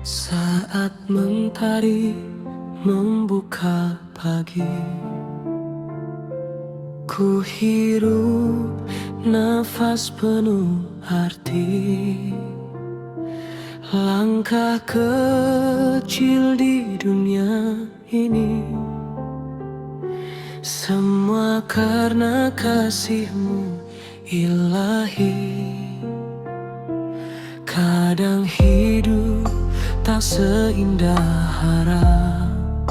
Saat mentari membuka pagi, ku hirup nafas penuh arti. Langkah kecil di dunia ini, semua karena kasih-Mu ilahi. Kadang hidup tak seindah harap,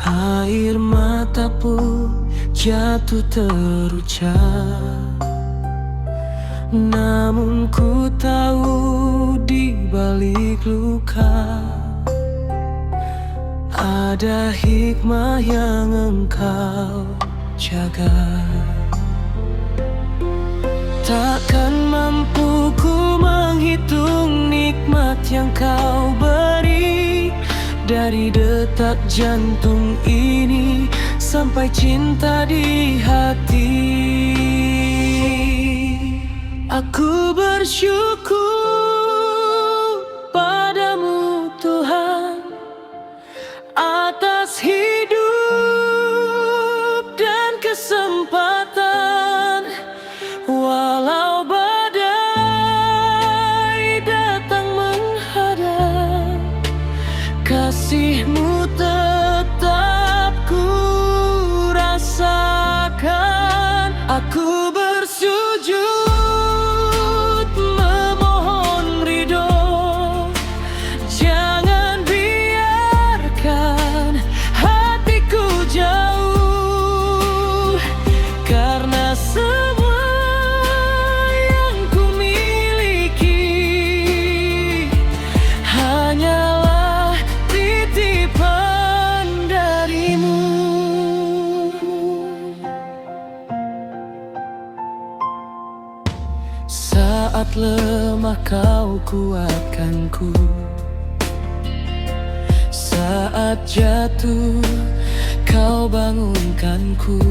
air mata pun jatuh terucap. Namun ku tahu di balik luka ada hikmah yang Engkau jaga. Takkan mampu ku menghitung nikmat yang Kau beri, dari detak jantung ini sampai cinta di hati. Aku bersyukur padamu Tuhan atas hidup dan kesempatan. Walau badai datang menghadap, kasih-Mu tetap ku rasakan. Aku bersujud memohon ridho, jangan biarkan hatiku jauh, karena semua yang ku miliki hanyalah titipan dari-Mu. Saat lemah Kau kuatkanku, saat jatuh Kau bangunkanku.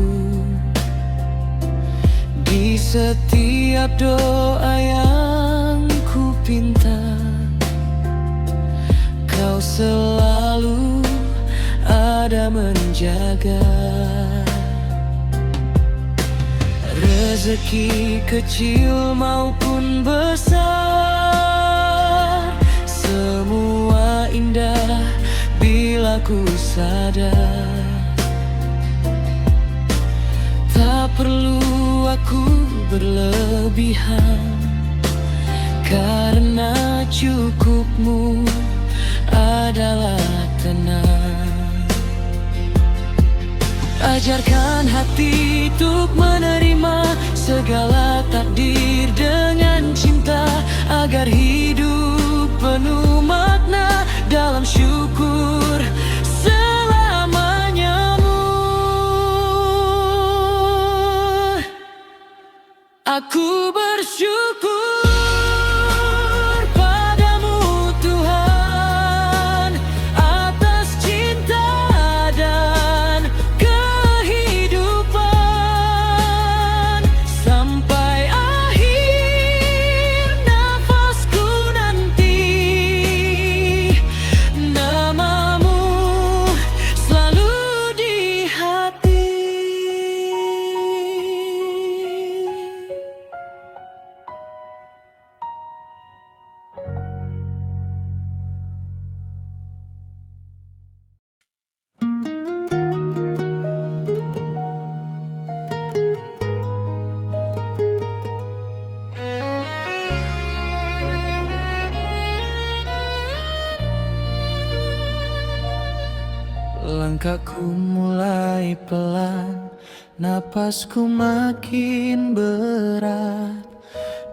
Di setiap doa yang ku pinta, Kau selalu ada menjaga. Rezeki kecil maupun besar, semua indah bila ku sadar. Tak perlu aku berlebihan, karena cukup-Mu adalah tenang. Ajarkan hati untuk menerima segala takdir dengan cinta, agar hidup penuh makna dalam syukur selamanya-Mu. Aku bersyukur padamu Tuhan atas cinta dan kehidupan, sampai akhir nafasku nanti. Nama-Mu selalu di hati. Langkahku mulai pelan, napasku makin berat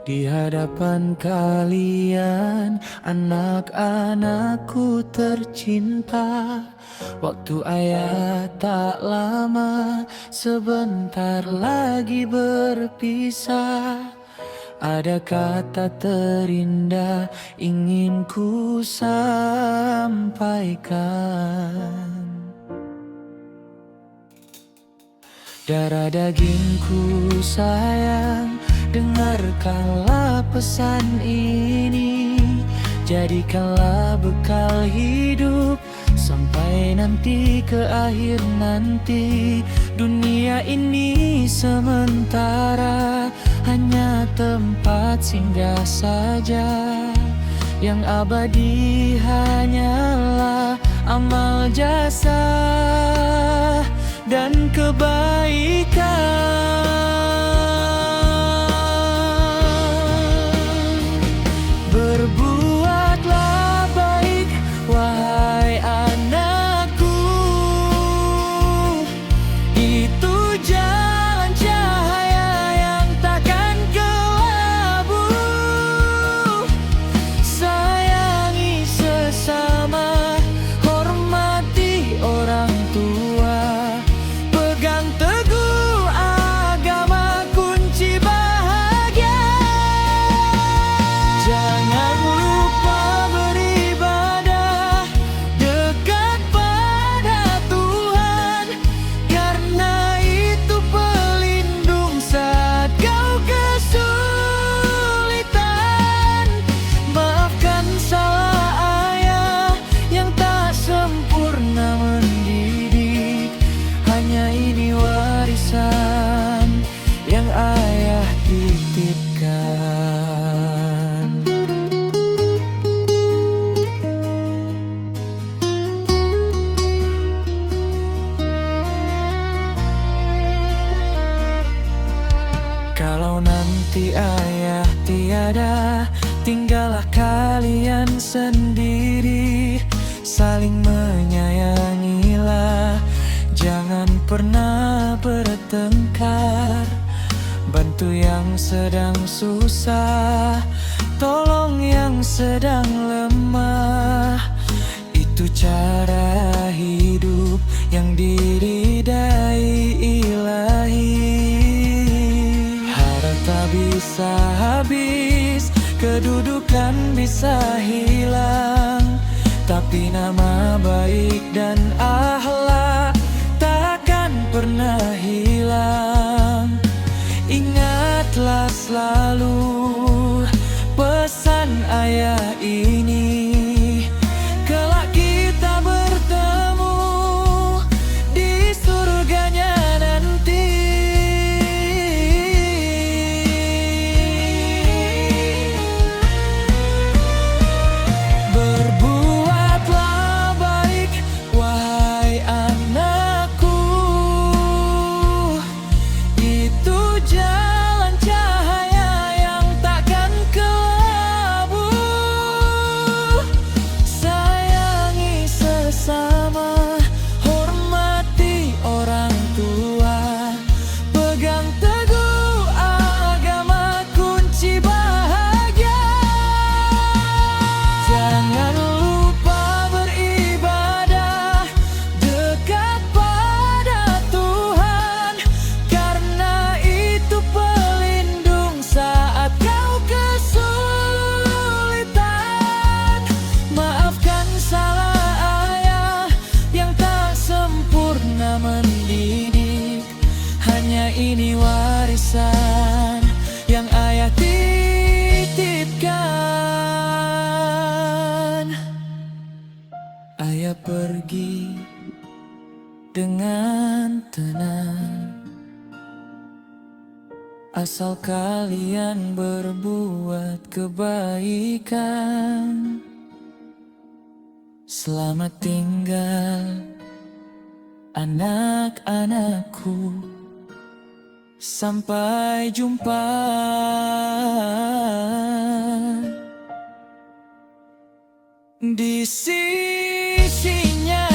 di hadapan kalian, anak-anakku tercinta. Waktu ayah tak lama, sebentar lagi berpisah. Ada kata terindah ingin ku sampaikan. Darah dagingku sayang, dengarkanlah pesan ini. Jadikanlah bekal hidup sampai nanti ke akhir nanti. Dunia ini sementara, hanya tempat singgah saja. Yang abadi hanyalah amal jasa dan kebaikan. Berbuatlah baik, wahai anakku, itu jalan cahaya yang takkan kelabu. Sayangi sesama, hormati orang tua, pegang teguh agama kunci bahagia. Jangan lupa beribadah, dekat pada Tuhan, karena itu pelindung saat kau kesulitan. Maafkan salah ayah yang tak sempurna mendidik, hanya ini warisan yang ayah titipkan. Kalau nanti ayah tiada, tinggallah kalian sendiri. Saling menyayangilah, jangan pernah bertengkar. Bantu yang sedang susah, tolong yang sedang lemah. Itu cara hidup yang diridai ilahi. Harta bisa habis, kedudukan bisa hilang, tapi nama baik dan akhlak takkan pernah hilang. Ingatlah selalu pesan ayah ini, kelak kita bertemu di surganya nanti. Berbuatlah baik, wahai anakku, itu jalan cahaya yang takkan kelabu. Sayangi sesama, hormati orang tua, pegang teguh agama kunci bahagia. Jangan lupa beribadah, dekat pada Tuhan, karena itu pelindung saat kau kesulitan. Maafkan salah ayah yang tak sempurna mendidik, hanya ini warisan yang ayah titipkan. Ayah pergi dengan tenang, asal kalian berbuat kebaikan. Selamat tinggal anak-anakku, sampai jumpa di sisinya.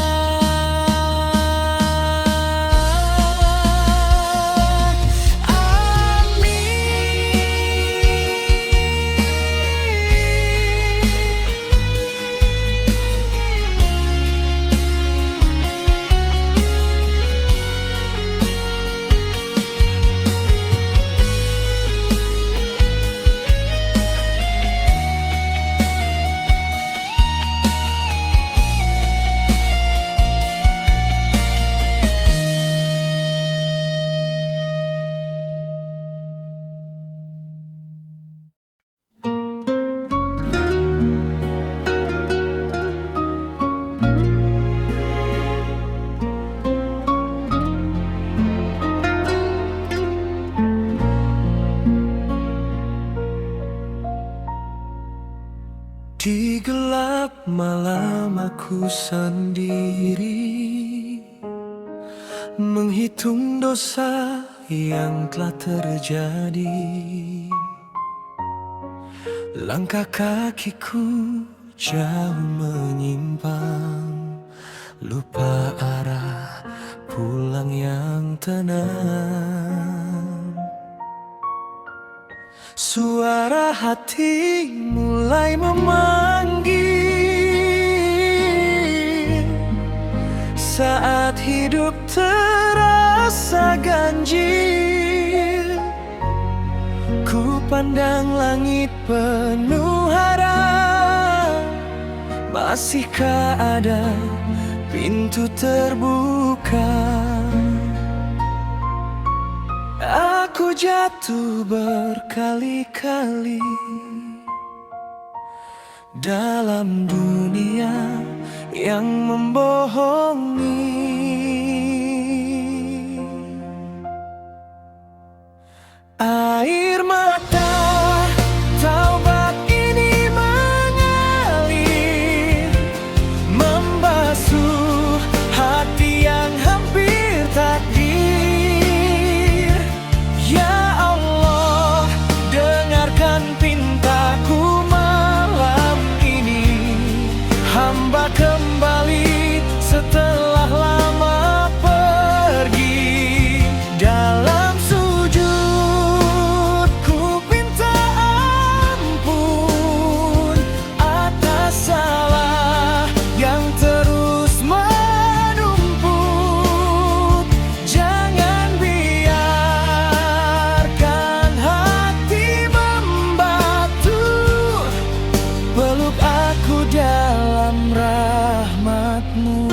Di gelap malam aku sendiri menghitung dosa yang telah terjadi. Langkah kakiku jauh menyimpang, lupa arah pulang yang tenang. Suara hati mulai memanggil saat hidup terasa ganjil. Ku pandang langit penuh harap, masihkah ada pintu terbuka? Aku jatuh berkali-kali dalam dunia yang membohongi. Air mata taubat ini mengalir, membasuh hati yang hampir takdir. Ya Allah, dengarkan pintaku malam ini. Hamba kembali setelah lama pergi. Dalam sujud ku minta ampun atas salah yang terus menumpuk. Jangan biarkan hati membatu, peluk aku dalam rahmat-Mu.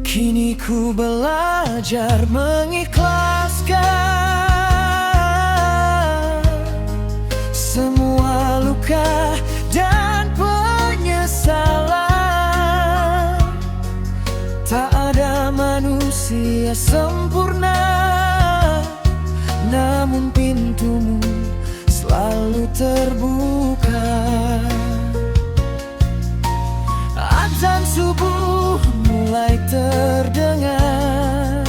Kini ku belajar mengikhlaskan semua luka dan penyesalan. Tak ada manusia sempurna, namun pintu-Mu selalu terbuka. Azan subuh mulai terdengar,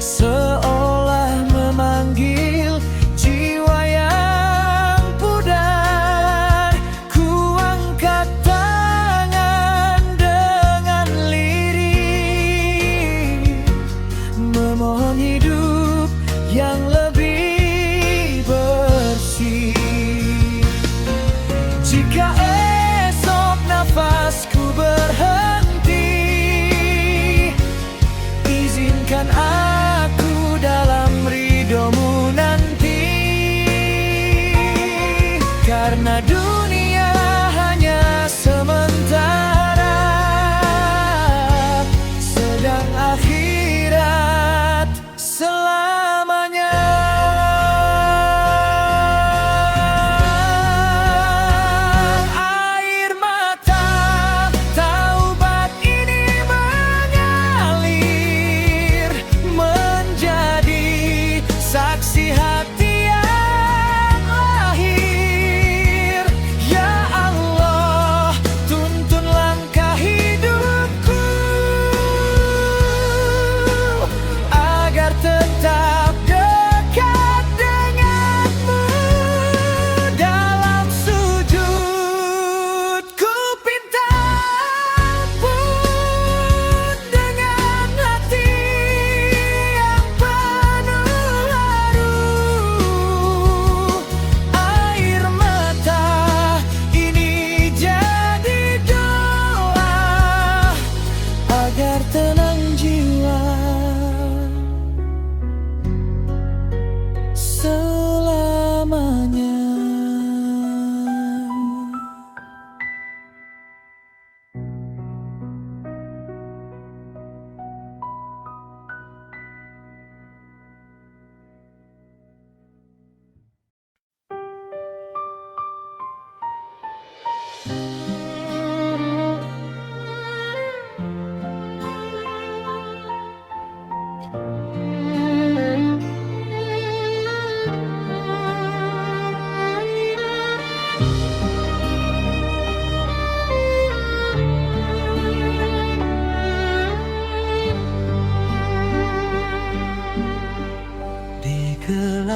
seolah memanggil jiwa yang pudar. Ku angkat tangan dengan lirih, memohon hidup yang lebih bersih. Jika esok nafasku berhenti,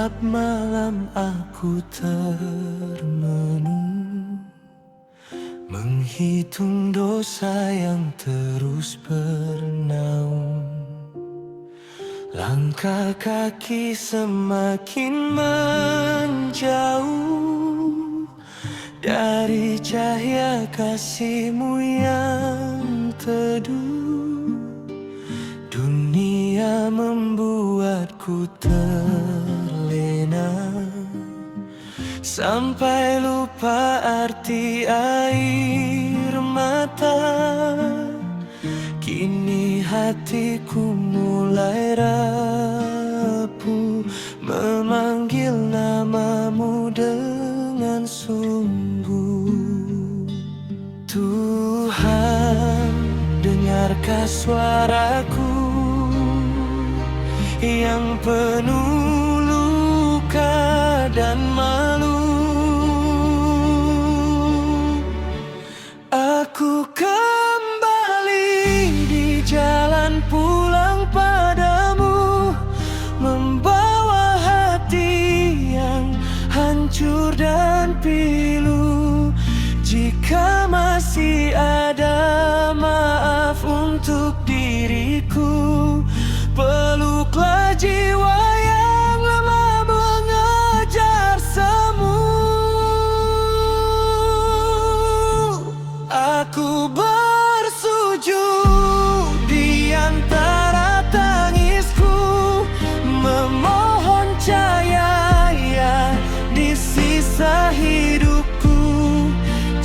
Setiap malam aku termenung, menghitung dosa yang terus bernaung. Langkah kaki semakin menjauh dari cahaya kasih-Mu yang teduh. Dunia membuatku terlena, sampai lupa arti air mata. Kini hatiku mulai rapuh, memanggil nama-Mu dengan sungguh. Tuhan, dengarkah suaraku yang penuh luka dan malu. Aku kembali di jalan pulang padamu, membawa hati yang hancur dan pilu. Jika masih ada maaf untuk diriku, peluklah jiwa yang lemah mengejar semu. Aku bersujud di antara tangisku, memohon cahaya di sisa hidupku.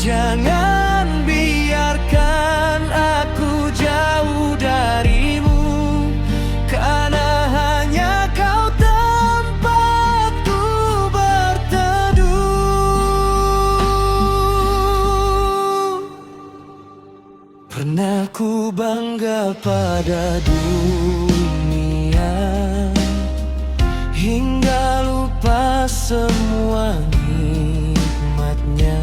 Jangan biarkan aku jauh dari-Mu, karena hanya Kau tempatku berteduh. Pernah ku bangga pada dunia, hingga lupa semua nikmatnya.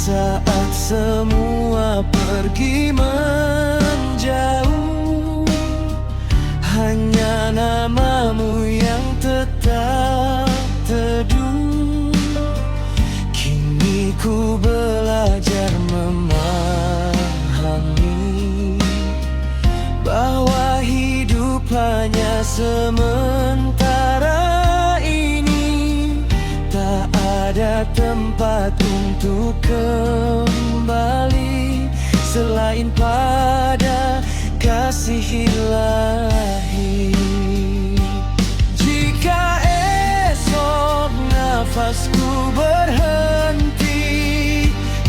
Saat semua pergi menjauh, hanya nama-Mu yang tetap teduh. Kini ku belajar memahami bahwa hidup hanya sementara ini. Tak ada tempat untuk kembali selain pada kasih Ilahi. Jika esok nafasku berhenti,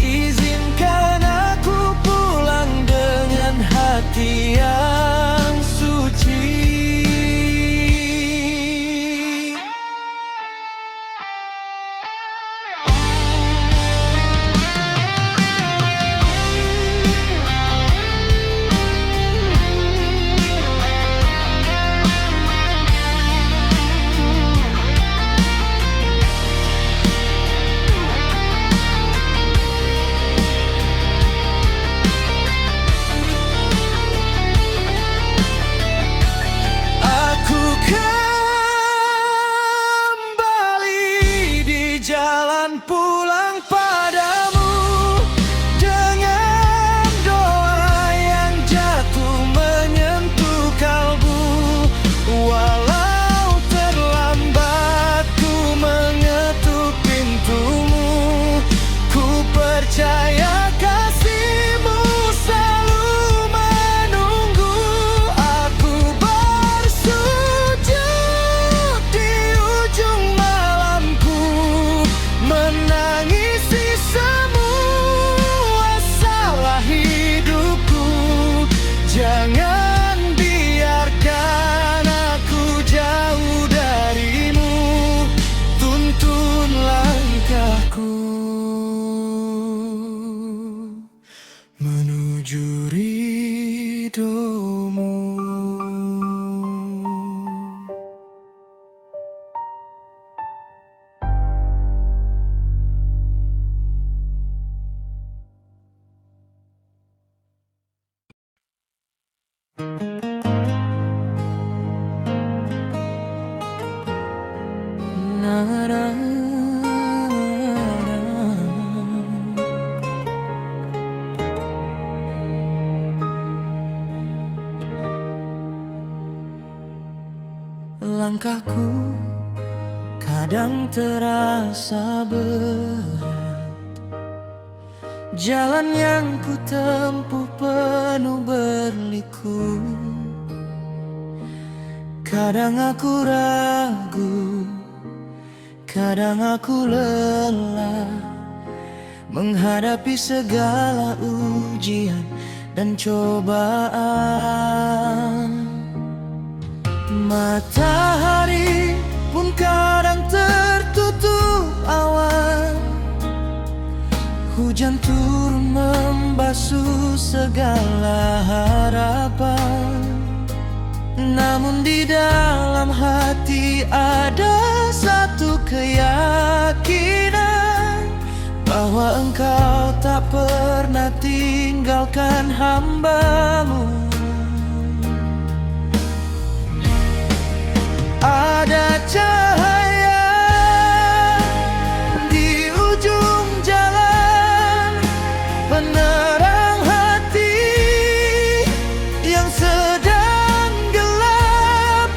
izinkan aku pulang dengan hati yang suci. Jalan pulang padamu dengan doa yang jatuh menyentuh kalbu. Walau terlambat ku mengetuk pintu-Mu, ku percaya kasih-Mu selalu menunggu. Aku bersujud di ujung malamku, menangisi semua salah hidupku. Jangan biarkan aku jauh dari-Mu, tuntun langkahku menuju ridho-Mu. Langkahku kadang terasa berat, jalan yang ku tempuh penuh berliku. Kadang aku ragu, kadang aku lelah menghadapi segala ujian dan cobaan. Matahari pun kadang tertutup awan, hujan turun membasuh segala harapan. Namun di dalam hati ada satu keyakinan bahwa Engkau tak pernah tinggalkan hamba-Mu. Ada cahaya di ujung jalan, penerang hati yang sedang gelap.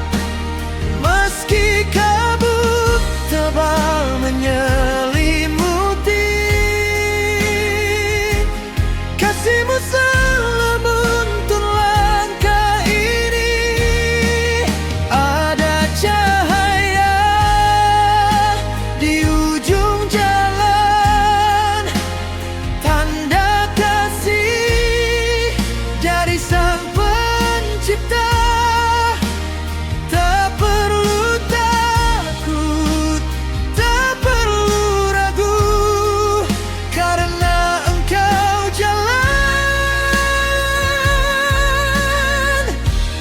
Meski kabut tebal menyelimuti, kasih-Mu selalu menuntun langkah ini. Ada cahaya di ujung jalan, tanda kasih dari Sang Pencipta. Tak perlu takut, tak perlu ragu, karena Engkau jalan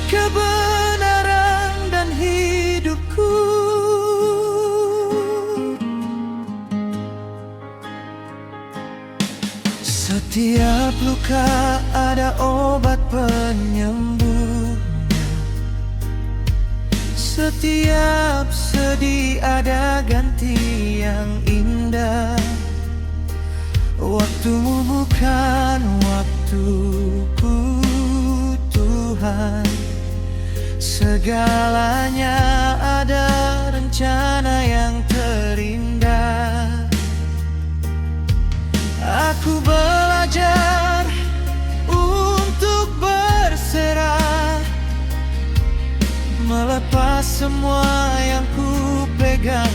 kebenaran dan hidupku. Setiap luka ada obat penyembuh, setiap sedih ada ganti yang indah. Waktu-Mu bukan waktuku, Tuhan. Segalanya ada rencana yang terindah. Aku belajar untuk berserah, melepas semua yang ku pegang